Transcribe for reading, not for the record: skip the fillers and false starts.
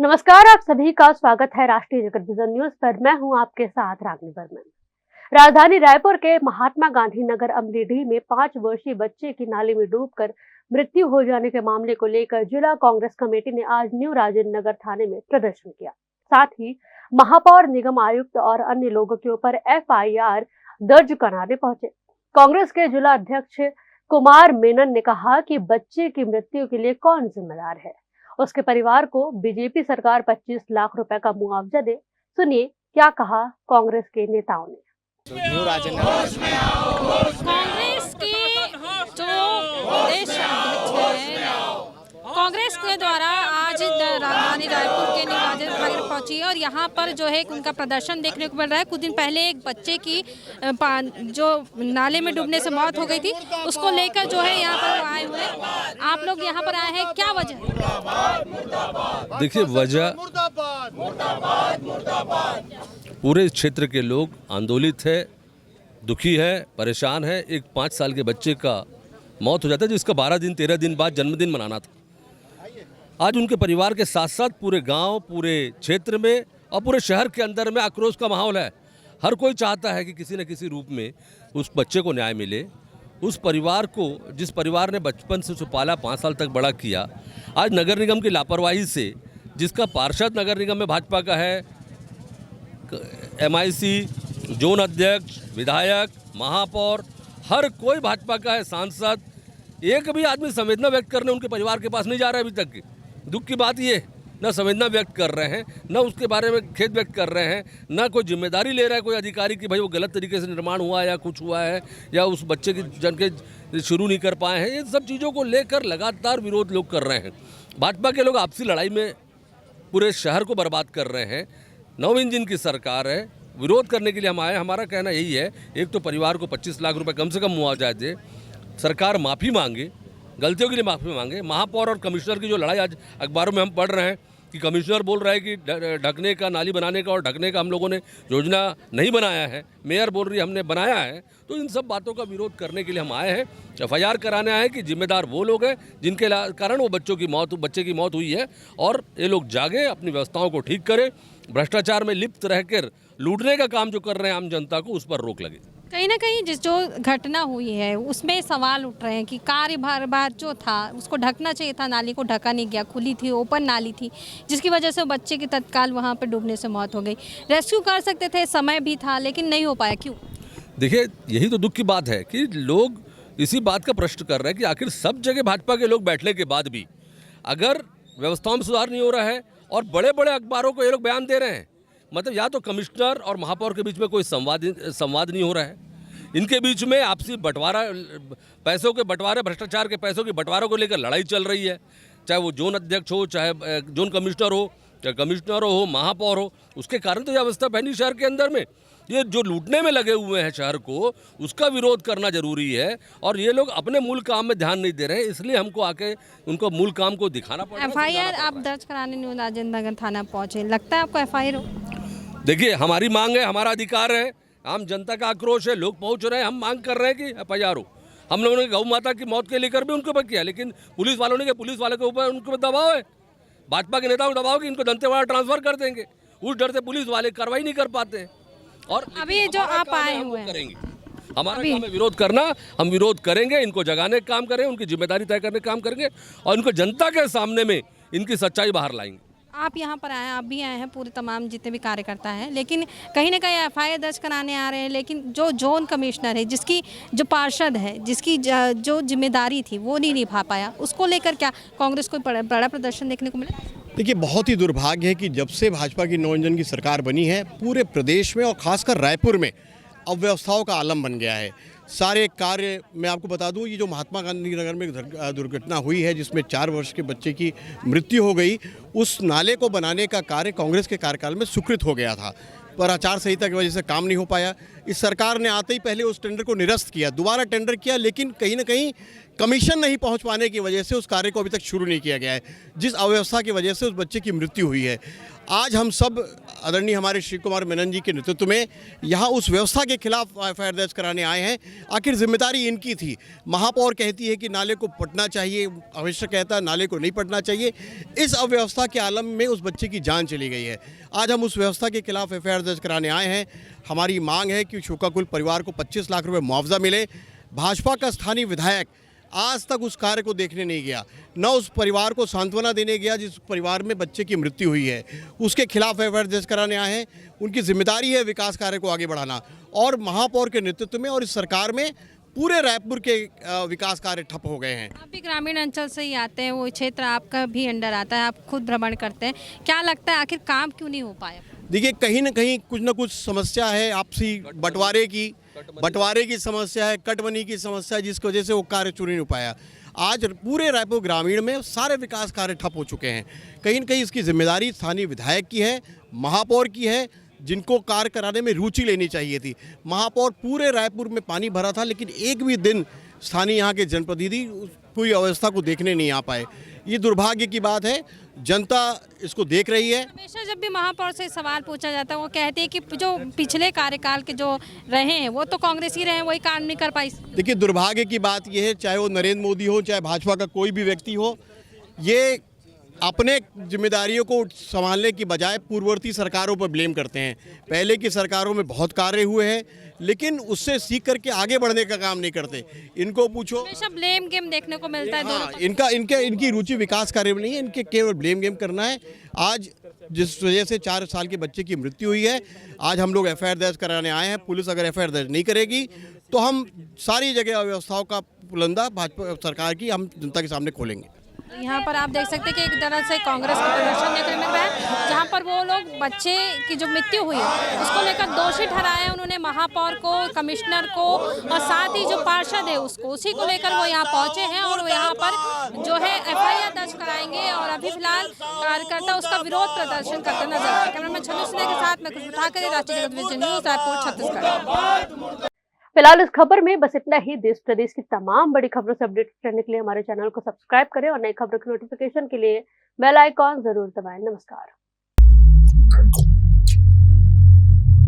नमस्कार, आप सभी का स्वागत है राष्ट्रीय जगत विजन न्यूज पर। मैं हूं आपके साथ रागनी बर्मन। राजधानी रायपुर के महात्मा गांधी नगर अमलीडीह में 5 वर्षीय बच्चे की नाली में डूबकर मृत्यु हो जाने के मामले को लेकर जिला कांग्रेस कमेटी ने आज न्यू राजेंद्र नगर थाने में प्रदर्शन किया। साथ ही महापौर, निगम आयुक्त और अन्य लोगों के ऊपर FIR दर्ज कराने पहुंचे। कांग्रेस के जिला अध्यक्ष कुमार मेनन ने कहा कि बच्चे की मृत्यु के लिए कौन जिम्मेदार है, उसके परिवार को बीजेपी सरकार 25 लाख रुपए का मुआवजा दे। सुनिए क्या कहा कांग्रेस के नेताओं ने। कांग्रेस के जो प्रदेश अध्यक्ष हैं, कांग्रेस के द्वारा आज राजधानी रायपुर के निवाजन नगर पहुंची और यहाँ पर जो है उनका प्रदर्शन देखने को मिल रहा है। कुछ दिन पहले एक बच्चे की जो नाले में डूबने से मौत हो गई थी, उसको लेकर जो है यहाँ पर आए हुए। आप लोग यहाँ पर आए हैं, क्या वजह है? देखिए, वजह पूरे क्षेत्र के लोग आंदोलित है, दुखी है, परेशान है। एक 5 साल के बच्चे का मौत हो जाता है जिसका 12 दिन 13 दिन बाद जन्मदिन मनाना था। आज उनके परिवार के साथ साथ पूरे गांव, पूरे क्षेत्र में और पूरे शहर के अंदर में आक्रोश का माहौल है। हर कोई चाहता है कि किसी न किसी रूप में उस बच्चे को न्याय मिले। उस परिवार को, जिस परिवार ने बचपन से उसे पाला, 5 साल तक बड़ा किया, आज नगर निगम की लापरवाही से, जिसका पार्षद नगर निगम में भाजपा का है, MIC, जोन अध्यक्ष, विधायक, महापौर, हर कोई भाजपा का है, सांसद, एक भी आदमी संवेदना व्यक्त करने उनके परिवार के पास नहीं जा रहा है अभी तक। दुख की बात ये, न संवेदना व्यक्त कर रहे हैं, न उसके बारे में खेद व्यक्त कर रहे हैं, न कोई जिम्मेदारी ले रहा है कोई अधिकारी कि भाई वो गलत तरीके से निर्माण हुआ या कुछ हुआ है या उस बच्चे की जन के शुरू नहीं कर पाए हैं। ये सब चीज़ों को लेकर लगातार विरोध लोग कर रहे हैं। भाजपा के लोग आपसी लड़ाई में पूरे शहर को बर्बाद कर रहे हैं। 9 इंजन की सरकार है, विरोध करने के लिए हम आए। हमारा कहना यही है, एक तो परिवार को 25 लाख रुपए कम से कम मुआवजा दे, सरकार माफ़ी मांगे, गलतियों के लिए माफ़ी मांगे। महापौर और कमिश्नर की जो लड़ाई आज अखबारों में हम पढ़ रहे हैं कि कमिश्नर बोल रहा है कि ढकने का, नाली बनाने का और ढकने का हम लोगों ने योजना नहीं बनाया है, मेयर बोल रही है हमने बनाया है। तो इन सब बातों का विरोध करने के लिए हम आए हैं। FIR कराने आए हैं कि जिम्मेदार वो लोग हैं जिनके कारण वो बच्चे की मौत हुई है, और ये लोग जागे, अपनी व्यवस्थाओं को ठीक करें, भ्रष्टाचार में लिप्त रहकर लूटने का काम जो कर रहे हैं आम जनता को, उस पर रोक लगे। कहीं ना कहीं जिस जो घटना हुई है उसमें सवाल उठ रहे हैं कि कार्यभार जो था उसको ढकना चाहिए था, नाली को ढका नहीं गया, खुली थी, ओपन नाली थी, जिसकी वजह से बच्चे की तत्काल वहाँ पर डूबने से मौत हो गई। रेस्क्यू कर सकते थे, समय भी था, लेकिन नहीं हो पाया। क्यों? देखिए, यही तो दुख की बात है कि लोग इसी बात का प्रश्न कर रहे हैं कि आखिर सब जगह भाजपा के लोग बैठने के बाद भी अगर व्यवस्थाओं में सुधार नहीं हो रहा है और बड़े बड़े अखबारों को ये लोग बयान दे रहे हैं, मतलब या तो कमिश्नर और महापौर के बीच में कोई संवाद नहीं हो रहा है, इनके बीच में आपसी बंटवारा, पैसों के बंटवारे, भ्रष्टाचार के पैसों के बंटवारों को लेकर लड़ाई चल रही है। चाहे वो जोन अध्यक्ष हो, चाहे जोन कमिश्नर हो, चाहे कमिश्नर हो, महापौर हो, उसके कारण तो ये अवस्था बनी शहर के अंदर में। ये जो लूटने में लगे हुए हैं शहर को, उसका विरोध करना जरूरी है। और ये लोग अपने मूल काम में ध्यान नहीं दे रहे हैं, इसलिए हमको आके उनको मूल काम को दिखाना पड़ेगा। FIR आप दर्ज कराने न्यू राजेंद्र नगर थाना पहुंचे, लगता है आपको FIR हो? देखिए, हमारी मांग है, हमारा अधिकार है, आम जनता का आक्रोश है, लोग पहुंच रहे हैं, हम मांग कर रहे हैं कि FIR हो। हम लोगों ने गौ माता की मौत के लेकर भी उनके ऊपर किया, लेकिन पुलिस वालों ने, पुलिस वालों के ऊपर उनके ऊपर दबाव है, भाजपा के नेताओं को दबाव कि इनको दंतेवाड़ा ट्रांसफर कर देंगे। उस डर से पुलिस वाले कार्रवाई नहीं कर पाते हैं। और अभी जो आप आए हुए हैं, करेंगे, हमारा काम है विरोध करना, हम विरोध करेंगे, इनको जगाने का काम करेंगे, उनकी जिम्मेदारी तय करने का काम करेंगे और इनको जनता के सामने में इनकी सच्चाई बाहर लाएंगे। आप यहाँ पर आए, आप भी आए हैं, पूरे तमाम जितने भी कार्यकर्ता हैं, लेकिन कहीं ना कहीं FIR दर्ज कराने आ रहे हैं, लेकिन जो जोन कमिश्नर है, जिसकी जो पार्षद है, जिसकी जो जिम्मेदारी थी वो नहीं निभा पाया, उसको लेकर क्या कांग्रेस को बड़ा प्रदर्शन देखने को मिला? देखिए, बहुत ही दुर्भाग्य है कि जब से भाजपा की 9 इंजन की सरकार बनी है, पूरे प्रदेश में और खासकर रायपुर में अव्यवस्थाओं का आलम बन गया है। सारे कार्य, मैं आपको बता दूं, ये जो महात्मा गांधी नगर में दुर्घटना हुई है जिसमें 4 वर्ष के बच्चे की मृत्यु हो गई, उस नाले को बनाने का कार्य कांग्रेस के कार्यकाल में स्वीकृत हो गया था, पर आचार संहिता की वजह से काम नहीं हो पाया। इस सरकार ने आते ही पहले उस टेंडर को निरस्त किया, दोबारा टेंडर किया, लेकिन कहीं ना कहीं कमीशन नहीं पहुंच पाने की वजह से उस कार्य को अभी तक शुरू नहीं किया गया है, जिस अव्यवस्था की वजह से उस बच्चे की मृत्यु हुई है। आज हम सब आदरणीय हमारे श्री कुमार मेनन जी के नेतृत्व में यहाँ उस व्यवस्था के खिलाफ एफआईआर दर्ज कराने आए हैं। आखिर जिम्मेदारी इनकी थी। महापौर कहती है कि नाले को पटना चाहिए, अवश्य कहता है नाले को नहीं पटना चाहिए। इस अव्यवस्था के आलम में उस बच्चे की जान चली गई है। आज हम उस व्यवस्था के खिलाफ एफआईआर दर्ज कराने आए हैं। हमारी मांग है कि शोकाकुल परिवार को 25 लाख रुपये मुआवजा मिले। भाजपा का स्थानीय विधायक आज तक उस कार्य को देखने नहीं गया, न उस परिवार को सांत्वना देने गया जिस परिवार में बच्चे की मृत्यु हुई है। उसके खिलाफ एफआईआर दर्ज कराने आए हैं। उनकी जिम्मेदारी है विकास कार्य को आगे बढ़ाना, और महापौर के नेतृत्व में और इस सरकार में पूरे रायपुर के विकास कार्य ठप हो गए हैं। आप भी ग्रामीण अंचल से ही आते हैं, वो क्षेत्र आपका भी अंडर आता है, आप खुद भ्रमण करते हैं, क्या लगता है आखिर काम क्यों नहीं हो पाया? देखिए, कहीं ना कहीं कुछ ना कुछ समस्या है, आपसी बंटवारे की समस्या है, कटबनी की समस्या है, जिसकी वजह से वो कार्य शुरू नहीं हो पाया। आज पूरे रायपुर ग्रामीण में सारे विकास कार्य ठप हो चुके हैं। कहीं ना कहीं इसकी जिम्मेदारी स्थानीय विधायक की है, महापौर की है, जिनको कार्य कराने में रुचि लेनी चाहिए थी। महापौर पूरे रायपुर में पानी भरा था, लेकिन एक भी दिन स्थानीय यहाँ के जनप्रतिनिधि पूरी अवस्था को देखने नहीं आ पाए। ये दुर्भाग्य की बात है। जनता इसको देख रही है। हमेशा जब भी महापौर से सवाल पूछा जाता है, वो कहते हैं कि जो पिछले कार्यकाल के जो रहे हैं वो तो कांग्रेस ही रहे हैं, वही काम नहीं कर पाई। देखिए, दुर्भाग्य की बात यह है, चाहे वो नरेंद्र मोदी हो, चाहे भाजपा का कोई भी व्यक्ति हो, ये अपने जिम्मेदारियों को संभालने की बजाय पूर्ववर्ती सरकारों पर ब्लेम करते हैं। पहले की सरकारों में बहुत कार्य हुए हैं, लेकिन उससे सीख करके आगे बढ़ने का काम नहीं करते। इनको पूछो, हमेशा ब्लेम गेम देखने को मिलता है दोनों हाँ, इनकी रुचि विकास कार्य में नहीं है, इनके केवल ब्लेम गेम करना है। आज जिस वजह से 4 साल के बच्चे की मृत्यु हुई है, आज हम लोग एफआईआर दर्ज कराने आए हैं। पुलिस अगर एफआईआर दर्ज नहीं करेगी तो हम सारी जगह अव्यवस्थाओं का पुलंदा भाजपा सरकार की हम जनता के सामने खोलेंगे। यहाँ पर आप देख सकते हैं कि एक तरह से कांग्रेस का प्रदर्शन देखने में मिल रहा है, जहाँ पर वो लोग बच्चे की जो मृत्यु हुई है उसको लेकर दोषी ठहराया उन्होंने महापौर को, कमिश्नर को, और साथ ही जो पार्षद है उसको, उसी को लेकर वो यहाँ पहुँचे हैं और वो यहाँ पर जो है एफआईआर दर्ज कराएंगे। और अभी फिलहाल कार्यकर्ता उसका विरोध प्रदर्शन करते नजर आ रहे हैं। कैमरामैन छवि सिन्हा के साथ मैं खुशबू ठाकरे, राष्ट्रीय जगत विजन न्यूज, रायपुर, छत्तीसगढ़। फिलहाल इस खबर में बस इतना ही। देश प्रदेश की तमाम बड़ी खबरों से अपडेट करने के लिए हमारे चैनल को सब्सक्राइब करें और नई खबरों की नोटिफिकेशन के लिए बेल आइकॉन जरूर दबाएं। नमस्कार।